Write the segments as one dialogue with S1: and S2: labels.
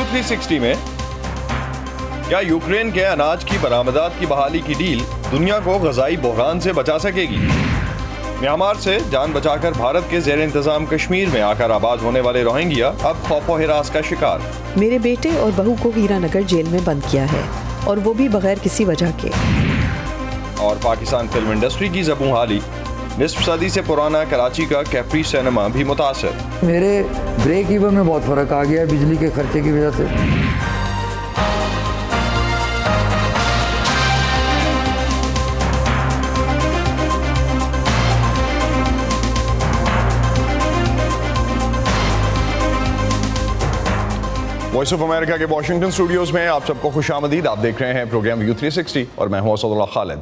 S1: View 360 में क्या Ukraine के अनाज की बरामदात की बहाली की डील दुनिया को ग़ज़ाई बहरान से बचा सकेगी? म्यांमार से जान बचाकर भारत के ज़ेर इंतज़ाम कश्मीर में आकर आबाद होने वाले रोहिंग्या अब खौफ व हिरास का शिकार।
S2: मेरे बेटे और बहू को हीरानगर जेल में बंद किया है, और वो भी बगैर किसी वजह के।
S1: और पाकिस्तान फिल्म इंडस्ट्री की ज़बूं हाली, निस्फ सदी से पुराना कराची का कैप्री सिनेमा भी मुतासर।
S3: मेरे ब्रेक इवन में बहुत फ़र्क आ गया बिजली के खर्चे की वजह से।
S1: वॉइस ऑफ अमेरिका के वॉशिंगटन स्टूडियोज़ में आप सबको खुशामदीद। आप देख रहे हैं प्रोग्राम व्यू 360 और मैं हूं असदुल्लाह खालिद।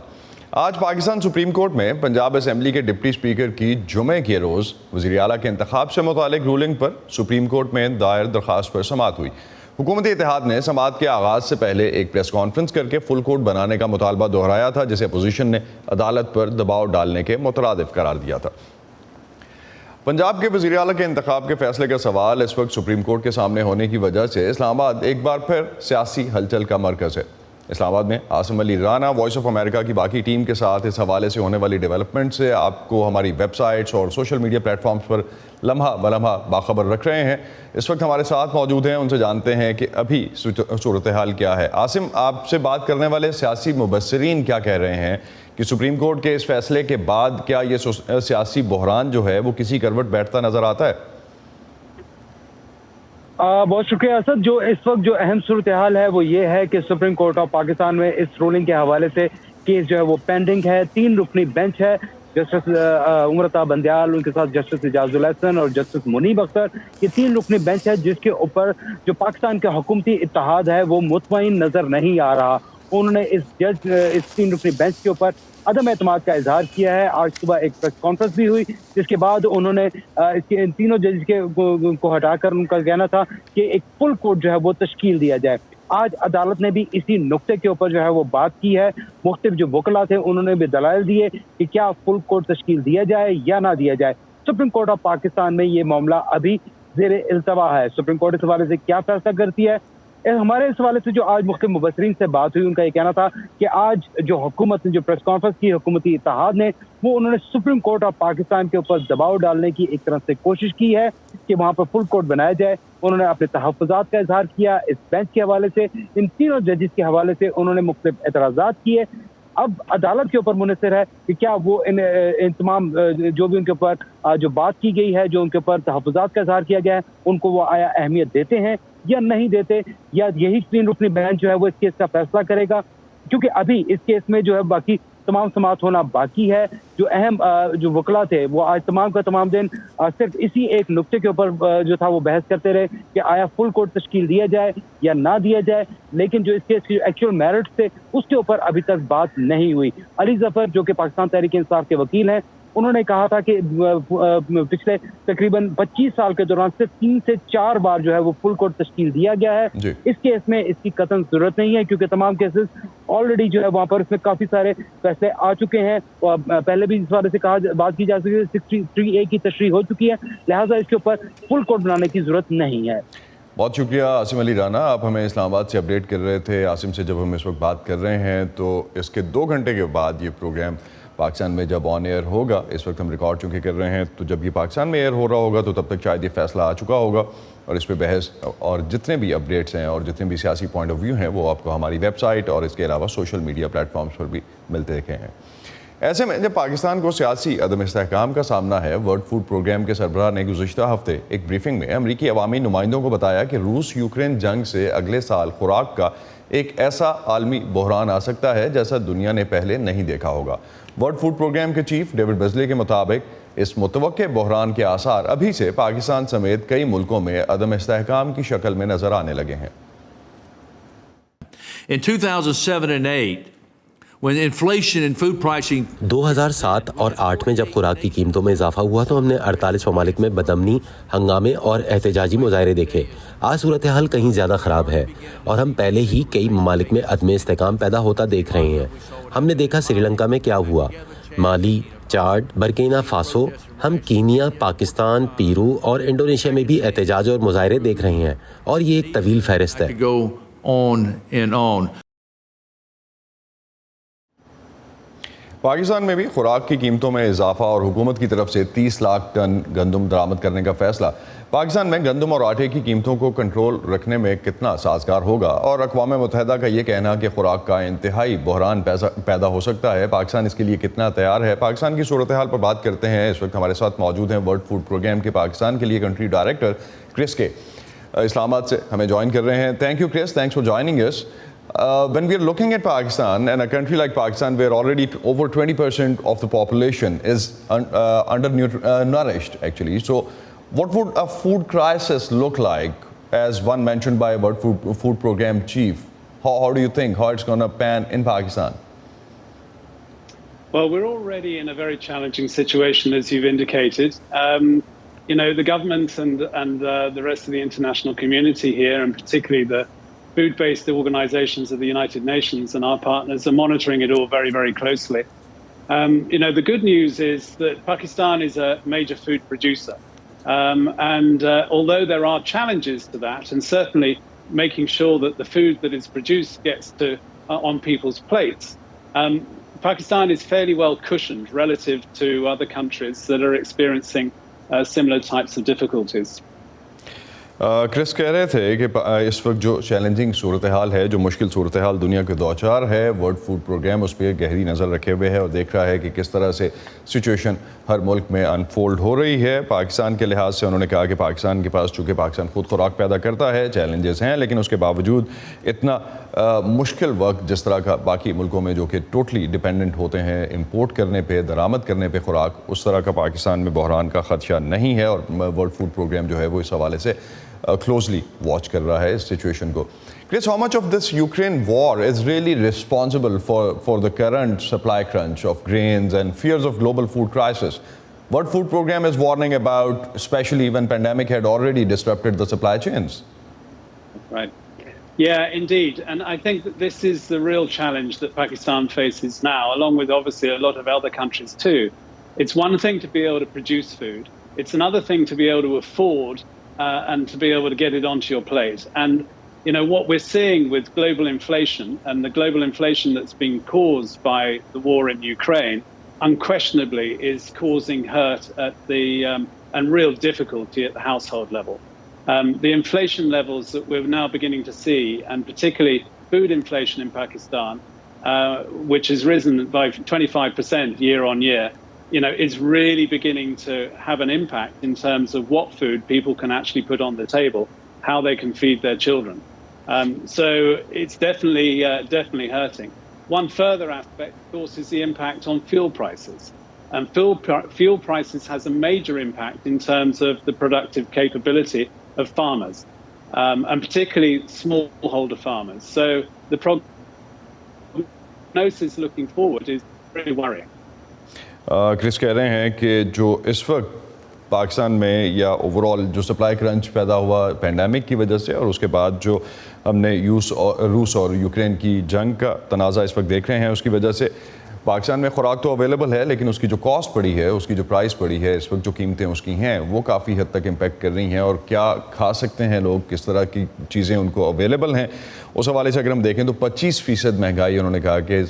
S1: आज पाकिस्तान सुप्रीम कोर्ट में पंजाब असेंबली के डिप्टी स्पीकर की जुमे के रोज़ वज़ीर आला के इंतखाब से मुतालिक रूलिंग पर सुप्रीम कोर्ट में दायर दरख्वास्त पर समाअत हुई। हुकूमती इत्तेहाद ने समाअत के आगाज़ से पहले एक प्रेस कॉन्फ्रेंस करके फुल कोर्ट बनाने का मुतालबा दोहराया था, जिसे अपोजिशन ने अदालत पर दबाव डालने के मुतरादिफ करार दिया था। पंजाब के वज़ीर आला के इंतखाब के फैसले का सवाल इस वक्त सुप्रीम कोर्ट के सामने होने की वजह से इस्लामाबाद एक बार फिर सियासी हलचल का मरकज़ है। इस्लामाबाद में Asim Ali Rana voice of America की बाकी टीम के साथ इस हवाले से होने वाली डेवलपमेंट से आपको हमारी वेबसाइट्स और सोशल मीडिया प्लेटफॉर्म्स पर लम्हा बलम्हा बाखबर रख रहे हैं। इस वक्त हमारे साथ मौजूद हैं, उनसे जानते हैं कि अभी सूरत हाल क्या है। आसिम, आपसे बात करने वाले सियासी मुबस्सिरीन क्या कह रहे हैं कि सुप्रीम कोर्ट के इस फैसले के बाद क्या ये सियासी बहरान जो है वो किसी करवट बैठता नजर आता है?
S4: बहुत शुक्रिया असद। जो इस वक्त जो अहम सूरत हाल है वो ये है कि सुप्रीम कोर्ट ऑफ पाकिस्तान में इस रूलिंग के हवाले से केस जो है वो पेंडिंग है। 3 रुकनी बेंच है, जस्टिस उमरता बंदयाल, उनके साथ जस्टिस इजाजुल हसन और जस्टिस मुनीब अख्तर। ये 3 रुकनी बेंच है जिसके ऊपर जो पाकिस्तान का हुकूमती इत्तेहाद है वो मुतमईन नजर नहीं आ रहा। उन्होंने इस 3 रुकनी बेंच के ऊपर अदम एतमाद का इजहार किया है। आज सुबह एक प्रेस कॉन्फ्रेंस भी हुई, जिसके बाद उन्होंने इसके इन तीनों जज को हटाकर उनका कहना था कि एक फुल कोर्ट जो है वो तश्कील दिया जाए। आज अदालत ने भी इसी नुक्ते के ऊपर जो है वो बात की है। मुख्तलिफ जो वकला थे उन्होंने भी दलाइल दिए कि क्या फुल कोर्ट तश्कील दिया जाए या ना दिया जाए। सुप्रीम कोर्ट ऑफ पाकिस्तान में ये मामला अभी ज़ेर इल्तवा है। सुप्रीम कोर्ट इस हवाले से क्या फैसला करती है, हमारे इस हवाले से जो आज मुख्तलिफ मुबस्सिरीन से बात हुई, उनका ये कहना था कि आज जो हुकूमत ने जो प्रेस कॉन्फ्रेंस की हुकूमती इत्तेहाद ने, वो उन्होंने सुप्रीम कोर्ट ऑफ पाकिस्तान के ऊपर दबाव डालने की एक तरह से कोशिश की है कि वहाँ पर फुल कोर्ट बनाया जाए। उन्होंने अपने तहफ़्फ़ुज़ात का इजहार किया इस बेंच के हवाले से। इन तीनों जजेस के हवाले से उन्होंने मुख्तलिफ एतराज़ात किए। अब अदालत के ऊपर मुनसर है कि क्या वो इन तमाम जो भी उनके ऊपर जो बात की गई है, जो उनके ऊपर तहफ़्फ़ुज़ात का इजहार किया गया है, उनको वो आया अहमियत देते हैं या नहीं देते, या यही 3 रुकनी बेंच जो है वो इस केस का फैसला करेगा। क्योंकि अभी इस केस में जो है बाकी तमाम समाअत होना बाकी है। जो अहम जो वकला थे वो आज तमाम का तमाम दिन सिर्फ इसी एक नुक्ते के ऊपर जो था वो बहस करते रहे कि आया फुल कोर्ट तश्कील दिया जाए या ना दिया जाए। लेकिन जो इस केस की एक्चुअल मेरिट्स थे उसके ऊपर अभी तक बात नहीं हुई। अली जफर जो कि पाकिस्तान तहरीक इंसाफ के वकील हैं, उन्होंने कहा था कि पिछले तकरीबन 25 साल के दौरान सिर्फ 3 से 4 बार जो है वो फुल कोर्ट तश्कील दिया गया है। इस केस में इसकी कतई जरूरत नहीं है, क्योंकि तमाम केसेस ऑलरेडी जो है वहाँ पर इसमें काफी सारे फैसले आ चुके हैं। पहले भी इस बारे से बात की जा सके 63A की तशरीह हो चुकी है, लिहाजा इसके ऊपर फुल कोर्ट बनाने की जरूरत नहीं है।
S1: बहुत शुक्रिया आसिम अली राना, आप हमें इस्लामाबाद से अपडेट कर रहे थे। आसिम से जब हम इस वक्त बात कर रहे हैं तो इसके 2 घंटे के बाद ये प्रोग्राम पाकिस्तान में जब ऑन एयर होगा, इस वक्त हम रिकॉर्ड चूँकि कर रहे हैं, तो जब ये पाकिस्तान में एयर हो रहा होगा तो तब तक शायद ये फैसला आ चुका होगा और इस पर बहस और जितने भी अपडेट्स हैं और जितने भी सियासी पॉइंट ऑफ व्यू हैं वो आपको हमारी वेबसाइट और इसके अलावा सोशल मीडिया प्लेटफॉर्म्स पर भी मिलते दिखे हैं। ऐसे में जब पाकिस्तान को सियासी अदम इस्तेहकाम का सामना है, वर्ल्ड फूड प्रोग्राम के सरबराह ने गुज़िश्ता हफ्ते एक ब्रीफिंग में अमरीकी अवामी नुमाइंदों को बताया कि रूस यूक्रेन जंग से अगले साल खुराक का एक ऐसा आलमी बहरान आ सकता है जैसा दुनिया ने पहले नहीं देखा होगा। वर्ल्ड फूड प्रोग्राम के चीफ डेविड बेजले के मुताबिक इस मुतवक्के बहरान के आसार अभी से पाकिस्तान समेत कई मुल्कों में अदम इस्तेहकाम की शक्ल में नजर आने लगे हैं।
S5: In 2007 and 8, when inflation and food pricing
S6: 2007 और 8 में जब खुराक की कीमतों में इजाफा हुआ तो हमने 48 ममालिक में बदअमनी, हंगामे और एहतजाजी मुजाहरे देखे। आज सूरत हाल कहीं ज़्यादा ख़राब है और हम पहले ही कई ममालिक में अदम इस्तेहकाम पैदा होता देख रहे हैं। हमने देखा श्रीलंका में क्या हुआ। माली, चाड, बर्किना फासो, हम कीनिया, पाकिस्तान, पेरू और इंडोनेशिया में भी एहतजाज और मुजाहरे देख रहे हैं और ये एक तवील फहरिस्त है।
S5: Go on and on.
S1: Pakistan में भी खुराक की कीमतों में इजाफा और हुकूमत की तरफ से 30 लाख टन गंदम दरामद करने का फैसला पाकिस्तान में गंदम और आटे की कीमतों को कंट्रोल रखने में कितना साजगार होगा और अक़वाम मुत्तहिदा का ये कहना कि खुराक का इंतहाई बहरान पैदा हो सकता है, पाकिस्तान इसके लिए कितना तैयार है। पाकिस्तान की सूरत हाल पर बात करते हैं। इस वक्त हमारे साथ मौजूद हैं वर्ल्ड फूड प्रोग्राम के पाकिस्तान के लिए कंट्री डायरेक्टर क्रिस के इस्लामाबाद से हमें ज्वाइन कर रहे हैं। Thank you Chris, thanks for joining us. When we are looking at Pakistan and a country like Pakistan where already over 20% of the population is undernourished actually, so what would a food crisis look like as one mentioned by a World Food Program chief? How do you think how it's going to pan in Pakistan?
S7: Well, we're already in a very challenging situation, as you've indicated. The government and the rest of the international community here, and particularly the food-based organizations of the United Nations and our partners, are monitoring it all very, very closely. The good news is that Pakistan is a major food producer. Although there are challenges to that, and certainly making sure that the food that is produced gets to on people's plates, Pakistan is fairly well cushioned relative to other countries that are experiencing similar types of difficulties.
S1: Chris कह रहे थे कि इस वक्त जो challenging सूरत हाल है, जो मुश्किल सूरत हाल दुनिया के दौचार है, वर्ल्ड फूड प्रोग्राम उस पर गहरी नज़र रखे हुए है और देख रहा है कि किस तरह से सिचुएशन हर मुल्क में अनफोल्ड हो रही है। पाकिस्तान के लिहाज से उन्होंने कहा कि पाकिस्तान के पास, चूँकि पाकिस्तान खुद खुराक पैदा करता है, चैलेंजेस हैं, लेकिन उसके बावजूद इतना मुश्किल वक्त जिस तरह का बाकी मुल्कों में जो कि टोटली डिपेंडेंट होते हैं इंपोर्ट करने पे, दरामद करने पे खुराक, उस तरह का पाकिस्तान में बहरान का ख़दशा नहीं है और वर्ल्ड फूड प्रोग्राम जो है वो इस हवाले से closely watch कर रहा है इस situation को। Chris, how much of this Ukraine war is really responsible for the current supply crunch of grains and fears of global food crisis? World Food Program is warning about, especially when pandemic had already disrupted the supply chains.
S7: Right. Yeah, indeed. And I think that this is the real challenge that Pakistan faces now, along with obviously a lot of other countries too. It's one thing to be able to produce food. It's another thing to be able to afford and to be able to get it onto your plate. And, what we're seeing with global inflation and the global inflation that's been caused by the war in Ukraine, unquestionably is causing hurt at and real difficulty at the household level. The inflation levels that we're now beginning to see, and particularly food inflation in Pakistan, which has risen by 25% year on year, is really beginning to have an impact in terms of what food people can actually put on the table, how they can feed their children. So it's definitely hurting. One further aspect, of course, is the impact on fuel prices. And fuel prices has a major impact in terms of the productive capability of farmers, and particularly smallholder farmers. So the prognosis looking forward is really worrying.
S1: Chris कह रहे हैं कि जो इस वक्त पाकिस्तान में या overall जो सप्लाई क्रंच पैदा हुआ पैंडेमिक की वजह से और उसके बाद जो हमने रूस और यूक्रेन की जंग का तनाज़ा इस वक्त देख रहे हैं, उसकी वजह से पाकिस्तान में खुराक तो अवेलेबल है, लेकिन उसकी जो कॉस्ट पड़ी है, उसकी जो प्राइस पड़ी है, इस वक्त जो कीमतें उसकी हैं वो काफ़ी हद तक इम्पेक्ट कर रही हैं। और क्या खा सकते हैं लोग, किस तरह की चीज़ें उनको अवेलेबल हैं, उस हवाले से अगर हम देखें तो 25% महंगाई उन्होंने कहा कि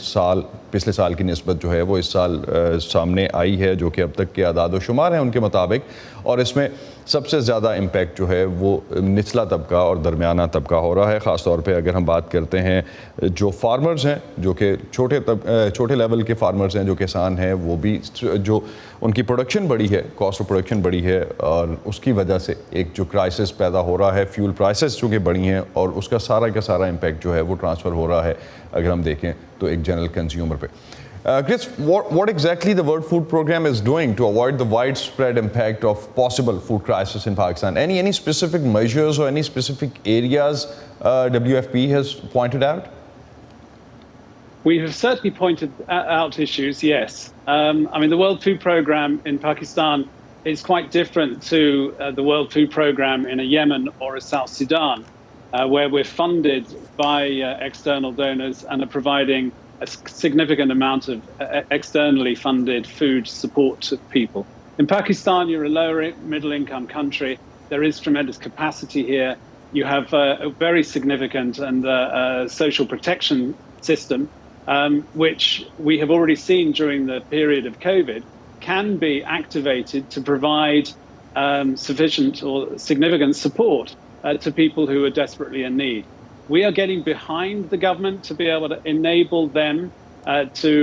S1: पिछले साल की निस्बत जो है वो इस साल सामने आई है, जो कि अब तक के आदाद व शुमार हैं उनके मुताबिक। और इसमें सबसे ज़्यादा इम्पेक्ट जो है वो निचला तबका और दरमियाना तबका हो रहा है। ख़ास तौर पे अगर हम बात करते हैं जो फार्मर्स हैं, जो कि छोटे लेवल के फार्मर्स हैं, जो किसान हैं, वो भी जो उनकी प्रोडक्शन बढ़ी है, कॉस्ट ऑफ प्रोडक्शन बढ़ी है और उसकी वजह से एक जो क्राइसिस पैदा हो रहा है, फ्यूल प्राइसेस चूँकि बढ़ी हैं और उसका सारा का सारा इम्पेक्ट जो है वो ट्रांसफ़र हो रहा है अगर हम देखें तो एक जनरल कंज्यूमर पे। Chris, what exactly the World Food Program is doing to avoid the widespread impact of possible food crisis in Pakistan? Any specific measures or any specific areas WFP has pointed out?
S7: We have certainly pointed out issues, yes. The World Food Program in Pakistan is quite different to the World Food Program in a Yemen or a South Sudan, where we're funded by external donors and are providing significant amount of externally funded food support to people. In Pakistan, you're a lower middle income country. There is tremendous capacity here. You have a very significant and social protection system, which we have already seen during the period of COVID, can be activated to provide sufficient or significant support to people who are desperately in need. We are getting behind the government to be able to enable them to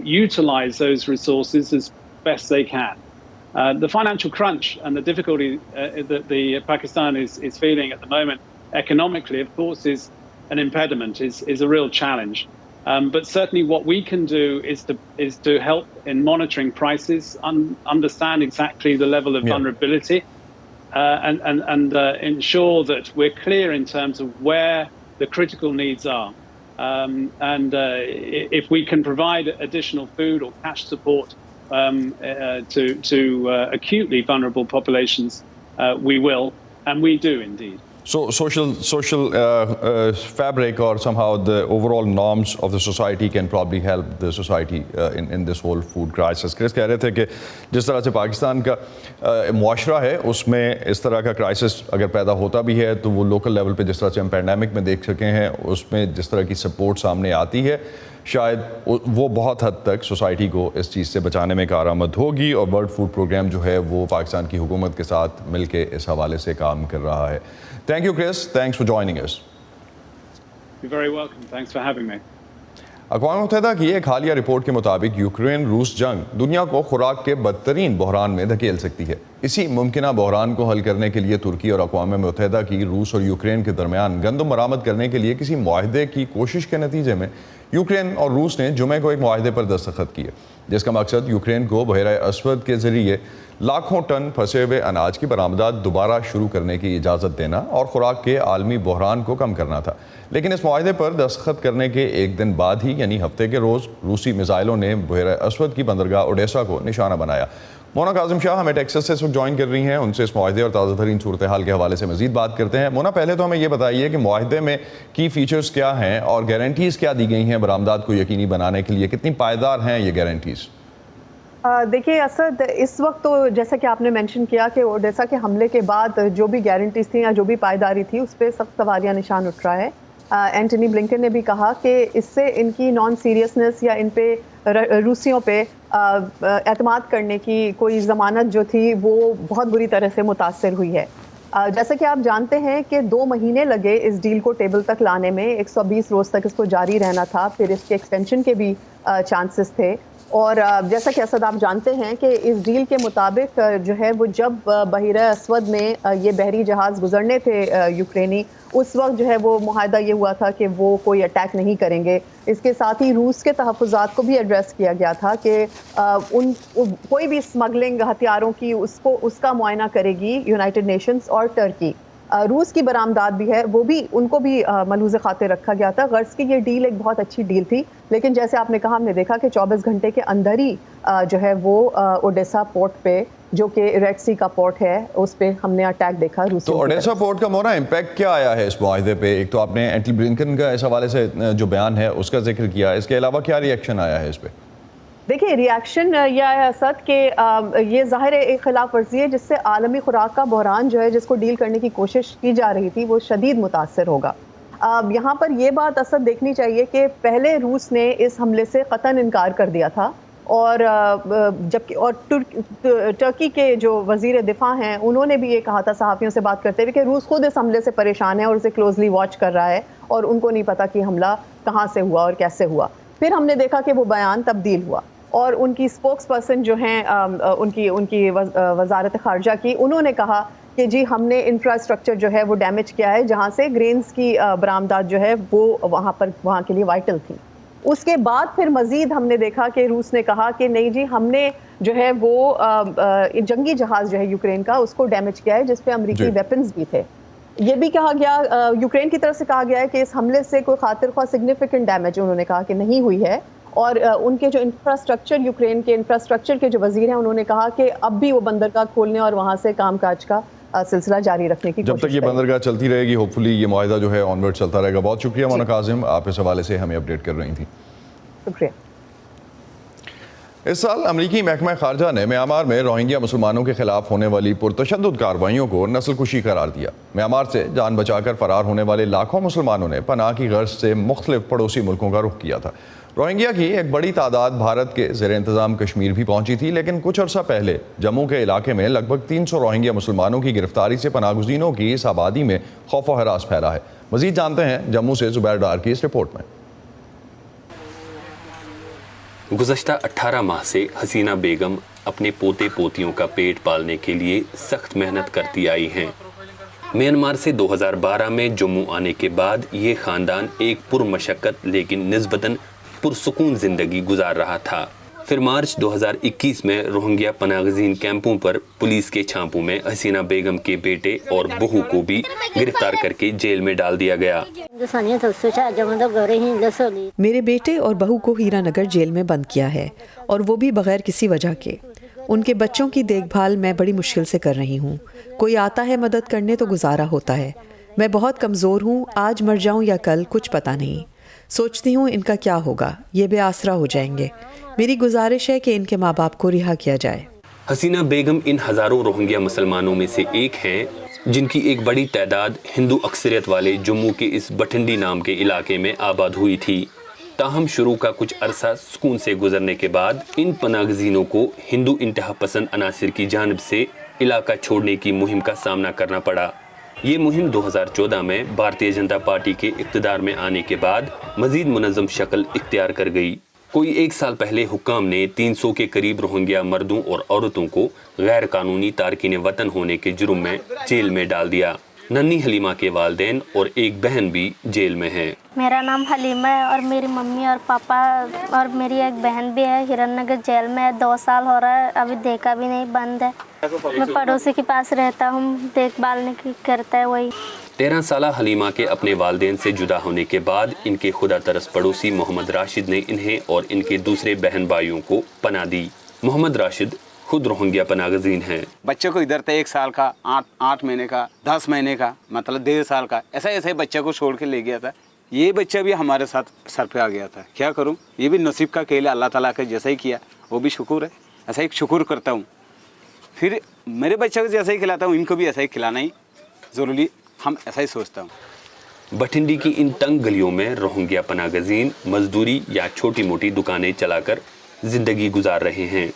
S7: utilize those resources as best they can. The financial crunch and the difficulty that the Pakistan is feeling at the moment economically, of course, is an impediment, is a real challenge. But certainly what we can do is to help in monitoring prices, understand exactly the level of vulnerability, and ensure that we're clear in terms of where the critical needs are. If we can provide additional food or cash support to acutely vulnerable populations, we will, and we do indeed.
S1: So social fabric or somehow the overall norms of the society can probably help the society in this whole food crisis. Chris कह रहे थे कि जिस तरह से पाकिस्तान का मुआशरा है उसमें इस तरह का क्राइसिस अगर पैदा होता भी है तो वो लोकल लेवल पे जिस तरह से हम पैंडेमिक में देख सके हैं उसमें जिस तरह की सपोर्ट सामने आती है शायद वो बहुत हद तक सोसाइटी को इस चीज़ से बचाने में कारआमद होगी और वर्ल्ड फूड प्रोग्राम जो है वो पाकिस्तान की हुकूमत के साथ मिलके इस हवाले से काम कर रहा है. Thank you, Chris. Thanks for joining us.
S7: You're very welcome. Thanks for having me.
S1: अक़वाम मुत्तहिदा की एक हालिया रिपोर्ट के मुताबिक यूक्रेन रूस जंग दुनिया को खुराक के बदतरीन बहरान में धकेल सकती है. इसी मुमकिना बहरान को हल करने के लिए तुर्की और अक़वाम मुत्तहिदा की रूस और यूक्रेन के दरमियान गंदम बरामद करने के लिए किसी मुआहदे की कोशिश के नतीजे में यूक्रेन और रूस ने जुमे को एक मुआहदे पर दस्तखत किए जिसका मकसद यूक्रेन को बहरा अस्वद के ज़रिए लाखों टन फंसे हुए अनाज की बरामदात दोबारा शुरू करने की इजाज़त देना और खुराक के आलमी बहरान को कम करना था. लेकिन इस मुआहदे पर दस्तखत करने के एक दिन बाद ही यानी हफ्ते के रोज़ रूसी मिसाइलों ने बहरा अस्वद की बंदरगाह ओडेसा को निशाना बनाया. मोना काजिम शाह हमें टेक्सास से इस वक्त ज्वाइन कर रही हैं. उनसे इस मुआहदे और ताज़ा तरीन सूरत हाल के हवाले से मज़ीद बात करते हैं. मोना, पहले तो हमें ये बताइए कि मुआहदे में की फ़ीचर्स क्या हैं और गारंटीज़ क्या दी गई हैं बरामदात को यकीनी बनाने के लिए, कितनी पायदार हैं ये गारंटीज़?
S2: देखिए असद, इस वक्त तो जैसा कि आपने मेंशन किया कि ओडेसा के हमले के बाद जो भी गारंटीज थी या जो भी पायदारी थी उस पर सख्त सवालिया निशान उठ रहा है. एंटनी ब्लिंकन ने भी कहा कि इससे इनकी नॉन सीरियसनेस या इन पे रूसियों पे एतमाद करने की कोई ज़मानत जो थी वो बहुत बुरी तरह से मुतासर हुई है. जैसा कि आप जानते हैं कि 2 महीने लगे इस डील को टेबल तक लाने में, 120 रोज़ तक इसको जारी रहना था, फिर इसके एक्सटेंशन के भी चांसेस थे. और जैसा कि असद आप जानते हैं कि इस डील के मुताबिक जो है वो जब बहिरा अस्वद में ये बहरी जहाज़ गुजरने थे यूक्रेनी, उस वक्त जो है वो मुआहदा ये हुआ था कि वो कोई अटैक नहीं करेंगे. इसके साथ ही रूस के तहफ़्फ़ुज़ात को भी एड्रेस किया गया था कि कोई भी स्मगलिंग हथियारों की उसका मुआयना करेगी यूनाइटेड नेशंस और टर्की. रूस की बरामदात भी है वो भी उनको भी मलहूज़ खातिर रखा गया था. गर्ज की ये डील एक बहुत अच्छी डील थी, लेकिन जैसे आपने कहा, हमने देखा कि 24 घंटे के अंदर ही जो है वो ओडेसा पोर्ट पे, जो कि रेड सी का पोर्ट है, उस पे हमने अटैक देखा रूसी.
S1: तो ओडेसा पोर्ट का मोना इम्पैक्ट क्या आया है इस मुआहदे पे? एक तो आपने एंटनी ब्लिंकन का इस हवाले से जो बयान है उसका जिक्र किया, इसके अलावा क्या रिएक्शन आया है इस पर?
S2: देखिए, रिएक्शन यह है असद कि ये ज़ाहिर है एक खिलाफ वर्जी है जिससे आलमी खुराक का बहरान जो है जिसको डील करने की कोशिश की जा रही थी वो शदीद मुतासर होगा. यहाँ पर ये बात असद देखनी चाहिए कि पहले रूस ने इस हमले से कतन इनकार कर दिया था और जबकि टर्की के जो वज़ीर दिफा हैं उन्होंने भी ये कहा था सहाफ़ियों से बात करते हुए कि रूस खुद इस हमले से परेशान है और उसे क्लोजली वॉच कर रहा है और उनको नहीं पता कि हमला कहाँ से हुआ और कैसे हुआ. फिर हमने देखा कि वो बयान तब्दील हुआ और उनकी स्पोक्स पर्सन जो हैं उनकी वजारत ख़ारजा की, उन्होंने कहा कि जी हमने इंफ्रास्ट्रक्चर जो है वो डैमेज किया है जहाँ से ग्रेन्स की बरामदात जो है वो वहाँ के लिए वाइटल थी. उसके बाद फिर मज़ीद हमने देखा कि रूस ने कहा कि नहीं जी, हमने जो है वो जंगी जहाज़ जो है यूक्रेन का उसको डैमेज किया है जिस पे अमरीकी वेपन्स भी थे. ये भी कहा गया, यूक्रेन की तरफ से कहा गया है कि इस हमले से कोई खातिर ख्वाह सिग्निफिकेंट डैमेज उन्होंने कहा कि नहीं हुई है. और उनके जो इंफ्रास्ट्रक्चर, यूक्रेन के इंफ्रास्ट्रक्चर के जो वजीर हैं, उन्होंने कहा कि अब भी वो बंदरगाह खोलने और वहाँ से कामकाज का सिलसिला जारी रखने की
S1: जब तक ये बंदरगाह चलती रहेगी, होपफुली ये मुआहदा जो है ऑनवर्ड चलता रहेगा. बहुत शुक्रिया मोना काजिम, आप इस हवाले से हमें अपडेट कर रही थी.
S2: शुक्रिया।
S1: इस साल अमरीकी महकमा खारजा ने म्यांमार में रोहिंग्या मुसलमानों के खिलाफ होने वाली पुरतशद्दुद कार्रवाइयों को नस्लकुशी करार दिया। म्यांमार से जान बचाकर फरार होने वाले लाखों मुसलमानों ने पनाह की गर्ज से मुख्तलिफ पड़ोसी मुल्कों का रुख किया था। रोहिंग्या की एक बड़ी तादाद भारत के ज़ेर इंतज़ाम कश्मीर भी पहुंची थी, लेकिन कुछ अर्सा पहले जम्मू के इलाके में लगभग 300 रोहिंग्या मुसलमानों की गिरफ्तारी से पनाहगुज़ीनों की इस आबादी में खौफ व हरास फैला है। मज़ीद जानते हैं जम्मू से ज़ुबैर डार की इस रिपोर्ट में।
S8: गुज़श्ता 18 माह से हसीना बेगम अपने पोते पोतियों का पेट पालने के लिए सख्त मेहनत करती आई हैं। म्यांमार से 2012 में जम्मू आने के बाद ये ख़ानदान एक पुरमशक्क़त लेकिन निस्बतन पुरसुकून ज़िंदगी गुजार रहा था। फिर मार्च 2021 में रोहिंग्या पनाहगज़ीन कैंपों पर पुलिस के छापों में हसीना बेगम के बेटे और बहू को भी गिरफ्तार करके जेल में डाल दिया गया।
S9: मेरे बेटे और बहू को हीरानगर जेल में बंद किया है, और वो भी बगैर किसी वजह के। उनके बच्चों की देखभाल मैं बड़ी मुश्किल से कर रही हूँ। कोई आता है मदद करने तो गुजारा होता है। मैं बहुत कमज़ोर हूँ, आज मर जाऊँ या कल कुछ पता नहीं। सोचती हूँ इनका क्या होगा, ये बेआसरा हो जाएंगे। मेरी गुजारिश है कि इनके माँ बाप को रिहा किया जाए।
S8: हसीना बेगम इन हज़ारों रोहिंग्या मुसलमानों में से एक हैं जिनकी एक बड़ी तादाद हिंदू अक्सरियत वाले जम्मू के इस बठिंडी नाम के इलाके में आबाद हुई थी। ताहम शुरू का कुछ अरसा सुकून से गुजरने के बाद इन पनाहगज़ीनों को हिंदू इंतहा पसंद अनासिर की जानिब से इलाका छोड़ने की मुहिम का सामना करना पड़ा। ये मुहिम 2014 में भारतीय जनता पार्टी के इक़्तिदार में आने के बाद मज़ीद मुनज़्ज़म शक्ल इख्तियार कर गई। कोई एक साल पहले हुक्काम ने 300 के करीब रोहिंग्या मर्दों और औरतों को गैर कानूनी तारकीन वतन होने के जुर्म में जेल में डाल दिया। नन्ही हलीमा के वालिदैन और एक बहन भी जेल में हैं।
S10: मेरा नाम हलीमा है और मेरी मम्मी और पापा और मेरी एक बहन भी है हीरानगर जेल में है। 2 साल हो रहा है, अभी देखा भी नहीं, बंद है। मैं पड़ोसी के पास रहता हूँ, देखभाल नहीं करता है वही।
S8: 13 साला हलीमा के अपने वालिदैन से जुदा होने के बाद इनके खुदा तरस पड़ोसी मोहम्मद राशिद ने इन्हें और इनके दूसरे बहन भाइयों को पनाह दी। मोहम्मद राशिद खुद रोहिंग्या पनाहगज़ीन हैं।
S11: बच्चे को इधर था 1 साल का, 8 महीने का, 10 महीने का, मतलब 1.5 साल का, ऐसे बच्चे को छोड़ के ले गया था। ये बच्चा भी हमारे साथ सर पे आ गया था। क्या करूँ, ये भी नसीब का खेल है, अल्लाह ताला का जैसा ही किया वो भी शुक्र है, ऐसा ही शुक्र करता हूँ। फिर मेरे बच्चे को जैसा ही खिलाता हूँ इनको भी ऐसा ही खिलाना ही ज़रूरी, हम ऐसा ही सोचता हूँ।
S8: बठिंडी की इन तंग गलियों में रोहिंग्या पनाहगज़ीन मजदूरी या छोटी मोटी दुकानें चलाकर ज़िंदगी गुजार रहे हैं।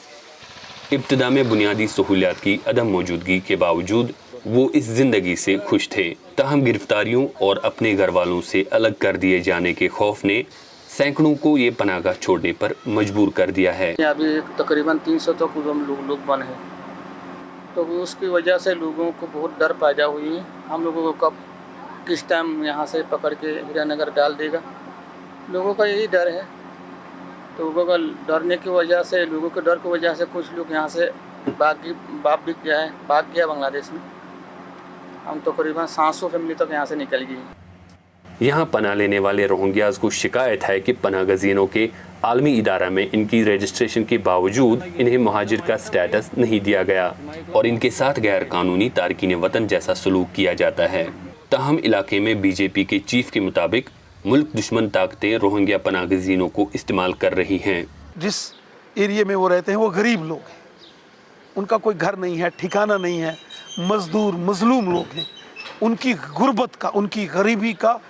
S8: इब्तिदा में बुनियादी सहूलियात की अदम मौजूदगी के बावजूद वो इस ज़िंदगी से खुश थे। ताहम गिरफ्तारियों और अपने घर वालों से अलग कर दिए जाने के खौफ ने सैकड़ों को ये पनाहगाह छोड़ने पर मजबूर कर दिया है।
S12: अभी तकरीबन 300 तक हम लोग बने हैं, तो उसकी वजह से लोगों को बहुत डर पैदा हुई है। हम लोगों को कब किस टाइम यहाँ से पकड़ के हीरानगर डाल देगा, लोगों का यही डर है। तो लोगों का डरने की वजह से, लोगों के डर की वजह से कुछ लोग यहाँ से भाग गया बांग्लादेश में। हम तकरीबन 700 फैमिली तक यहाँ से निकल गई।
S8: यहाँ पनाह लेने वाले रोहिंग्याज को शिकायत है कि पनाहगज़ीनों के आलमी इदारा में इनकी रजिस्ट्रेशन के बावजूद इन्हें मुहाजिर का स्टेटस नहीं दिया गया और इनके साथ गैर कानूनी तारकीन वतन जैसा सलूक किया जाता है। ताहम इलाके में बीजेपी के चीफ के मुताबिक मुल्क दुश्मन ताकतें रोहिंग्या पनाहगज़ीनों को इस्तेमाल कर रही हैं।
S13: जिस एरिया में वो रहते हैं वो गरीब लोग हैं, उनका कोई घर नहीं है, ठिकाना नहीं है, मजदूर मजलूम लोग हैं। उनकी गुर्बत का, उनकी गरीबी का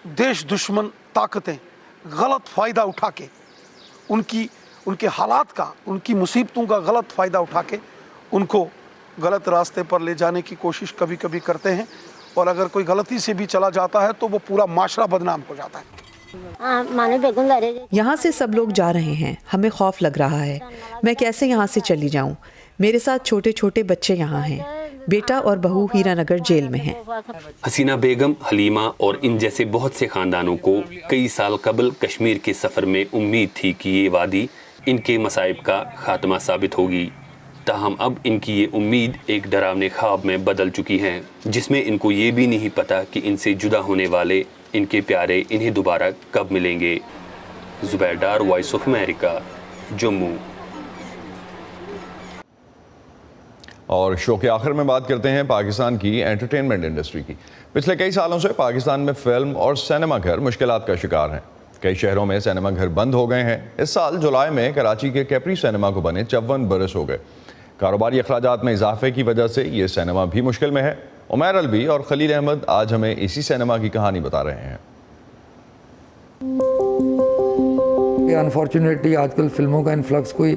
S13: देश दुश्मन ताकतें गलत फ़ायदा उठा के, उनके हालात का, उनकी मुसीबतों का गलत फ़ायदा उठा के उनको गलत रास्ते पर ले जाने की कोशिश कभी कभी करते हैं। और अगर कोई गलती से भी चला जाता है तो वो पूरा माशरा बदनाम हो जाता है।
S9: यहाँ से सब लोग जा रहे हैं, हमें खौफ लग रहा है। मैं कैसे यहाँ से चली जाऊँ? मेरे साथ छोटे छोटे बच्चे यहाँ हैं। बेटा और बहू हीरानगर जेल में हैं।
S8: हसीना बेगम, हलीमा और इन जैसे बहुत से खानदानों को कई साल कबल कश्मीर के सफ़र में उम्मीद थी कि ये वादी इनके मसाइब का खात्मा साबित होगी। ताहम अब इनकी ये उम्मीद एक डरावने ख्वाब में बदल चुकी है, जिसमें इनको ये भी नहीं पता कि इनसे जुदा होने वाले इनके प्यारे इन्हें दोबारा कब मिलेंगे। ज़ुबैर डार, वॉइस ऑफ अमेरिका, जम्मू।
S1: और शो के आखिर में बात करते हैं पाकिस्तान की एंटरटेनमेंट इंडस्ट्री की। पिछले कई सालों से पाकिस्तान में फिल्म और सिनेमा घर मुश्किलात का शिकार हैं। कई शहरों में सिनेमा घर बंद हो गए हैं। इस साल जुलाई में कराची के कैप्री सिनेमा को बने 54 बरस हो गए। कारोबारी अखराजात में इजाफे की वजह से ये सिनेमा भी मुश्किल में है। उमैर अलवी और खलील अहमद आज हमें इसी सिनेमा की कहानी बता रहे हैं।
S3: अनफॉर्चुनेटली आजकल फिल्मों का इन्फ्लक्स कोई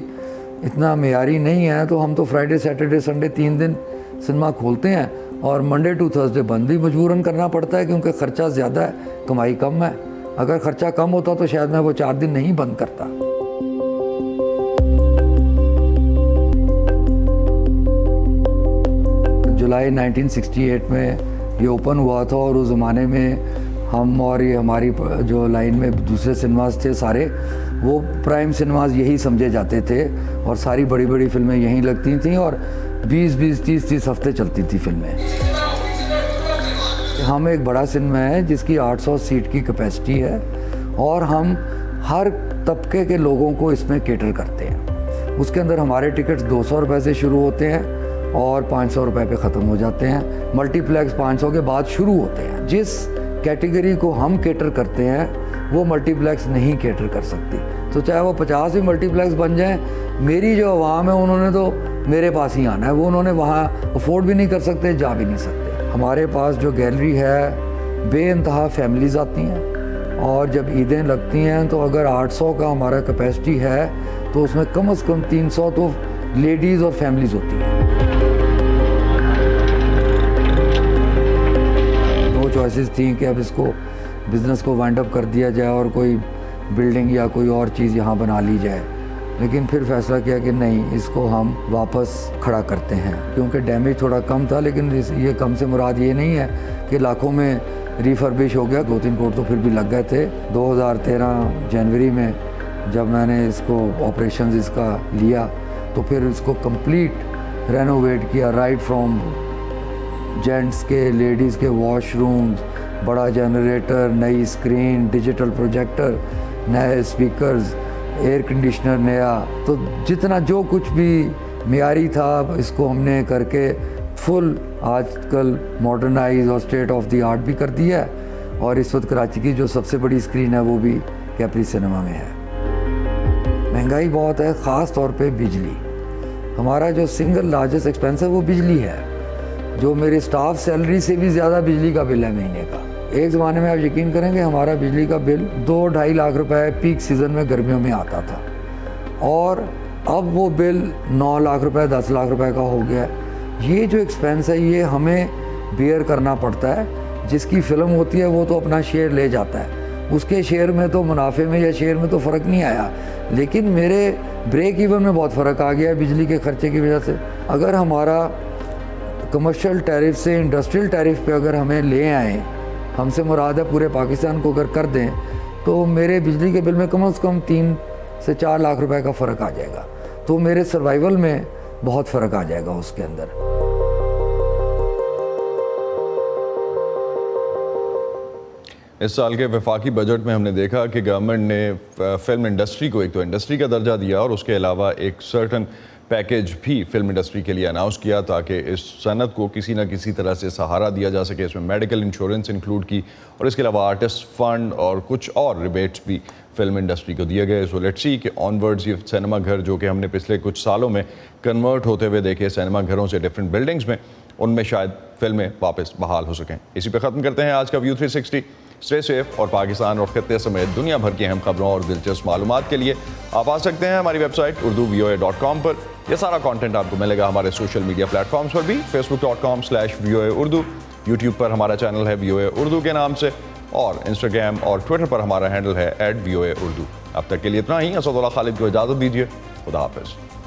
S3: इतना मेयारी नहीं है, तो हम तो फ्राइडे सैटरडे संडे 3 दिन सिनेमा खोलते हैं और मंडे टू थर्सडे बंद भी मजबूरन करना पड़ता है क्योंकि ख़र्चा ज़्यादा है, कमाई कम है। अगर ख़र्चा कम होता तो शायद मैं वो 4 दिन नहीं बंद करता। जुलाई 1968 में ये ओपन हुआ था और उस ज़माने में हम और ये हमारी जो लाइन में दूसरे सिनेमाज थे सारे, वो प्राइम सिनेमाज यही समझे जाते थे और सारी बड़ी बड़ी फिल्में यहीं लगती थीं और 20-20, 30-30 हफ्ते चलती थी फिल्में। हम एक बड़ा सिनेमा है जिसकी 800 सीट की कैपेसिटी है और हम हर तबके के लोगों को इसमें कैटर करते हैं। उसके अंदर हमारे टिकट्स 200 रुपये से शुरू होते हैं और 500 रुपये पे ख़त्म हो जाते हैं। मल्टीप्लेक्स 500 के बाद शुरू होते हैं। जिस कैटेगरी को हम कैटर करते हैं वो मल्टीप्लेक्स नहीं कैटर कर सकती, तो चाहे वो 50 भी मल्टीप्लेक्स बन जाएं, मेरी जो आवाम है उन्होंने तो मेरे पास ही आना है, वो उन्होंने वहाँ अफोर्ड भी नहीं कर सकते, जा भी नहीं सकते। हमारे पास जो गैलरी है बेइंतहा फैमिलीज़ आती हैं और जब ईदें लगती हैं तो अगर 800 का हमारा कैपेसिटी है तो उसमें कम से कम 300 तो लेडीज़ और फैमिलीज़ होती हैं। दो चॉइसेस थी कि अब इसको बिज़नेस को वाइंड अप कर दिया जाए और कोई बिल्डिंग या कोई और चीज़ यहाँ बना ली जाए, लेकिन फिर फैसला किया कि नहीं, इसको हम वापस खड़ा करते हैं क्योंकि डैमेज थोड़ा कम था। लेकिन ये कम से मुराद ये नहीं है कि लाखों में रिफर्बिश हो गया, 2-3 करोड़ तो फिर भी लग गए थे। 2013 जनवरी में जब मैंने इसको ऑपरेशन इसका लिया तो फिर इसको कंप्लीट रेनोवेट किया, राइट फ्रॉम जेंट्स के, लेडीज़ के वॉशरूम्स, बड़ा जनरेटर, नई स्क्रीन, डिजिटल प्रोजेक्टर, नए स्पीकर्स, एयर कंडीशनर नया, तो जितना जो कुछ भी मियारी था इसको हमने करके फुल आजकल मॉडर्नाइज और स्टेट ऑफ द आर्ट भी कर दिया है। और इस वक्त कराची की जो सबसे बड़ी स्क्रीन है वो भी कैप्री सिनेमा में है। महंगाई बहुत है, ख़ास तौर पे बिजली। हमारा जो सिंगल लार्जेस्ट एक्सपेंस है वो बिजली है, जो मेरे स्टाफ सैलरी से भी ज़्यादा बिजली का बिल है महीने का। एक ज़माने में आप यकीन करेंगे हमारा बिजली का बिल 2-2.5 लाख रुपए पीक सीज़न में गर्मियों में आता था और अब वो बिल 9 लाख रुपए 10 लाख रुपए का हो गया। ये जो एक्सपेंस है ये हमें बेयर करना पड़ता है। जिसकी फ़िल्म होती है वो तो अपना शेयर ले जाता है, उसके शेयर में तो मुनाफे में या शेयर में तो फ़र्क नहीं आया, लेकिन मेरे ब्रेक इवन में बहुत फ़र्क आ गया है बिजली के ख़र्चे की वजह से। अगर हमारा कमर्शियल टैरिफ से इंडस्ट्रियल टैरिफ पे अगर हमें ले आएँ, हमसे मुराद है पूरे पाकिस्तान को अगर कर दें, तो मेरे बिजली के बिल में कम से कम 3 से 4 लाख रुपए का फ़र्क आ जाएगा। तो मेरे सर्वाइवल में बहुत फ़र्क आ जाएगा उसके अंदर।
S1: इस साल के वफाकी बजट में हमने देखा कि गवर्नमेंट ने फिल्म इंडस्ट्री को एक तो इंडस्ट्री का दर्जा दिया और उसके अलावा एक सर्टन पैकेज भी फिल्म इंडस्ट्री के लिए अनाउंस किया ताकि इस सनत को किसी न किसी तरह से सहारा दिया जा सके। इसमें मेडिकल इंश्योरेंस इंक्लूड की और इसके अलावा आर्टिस्ट फंड और कुछ और रिबेट्स भी फिल्म इंडस्ट्री को दिए गए। सो लेट्स सी कि ऑनवर्ड्स ये सिनेमा घर जो कि हमने पिछले कुछ सालों में कन्वर्ट होते हुए देखे सिनेमा घरों से डिफरेंट बिल्डिंग्स में, उनमें शायद फिल्में वापस बहाल हो सकें। इसी पे ख़त्म करते हैं आज का व्यू 360। स्टे सेफ और पाकिस्तान और खत्ते समेत दुनिया भर की अहम खबरों और दिलचस्प मालूमात के लिए आप आ सकते हैं हमारी वेबसाइट urduvoa.com पर। यह सारा कंटेंट आपको मिलेगा हमारे सोशल मीडिया प्लेटफॉर्म्स पर भी, facebook.com/VOA Urdu, यूट्यूब पर हमारा चैनल है VOA Urdu के नाम से और इंस्टाग्राम और ट्विटर पर हमारा हैंडल है @VOA Urdu। अब तक के लिए इतना ही। असदुल्लाह खालिद को इजाज़त दीजिए। खुदा हाफिज़।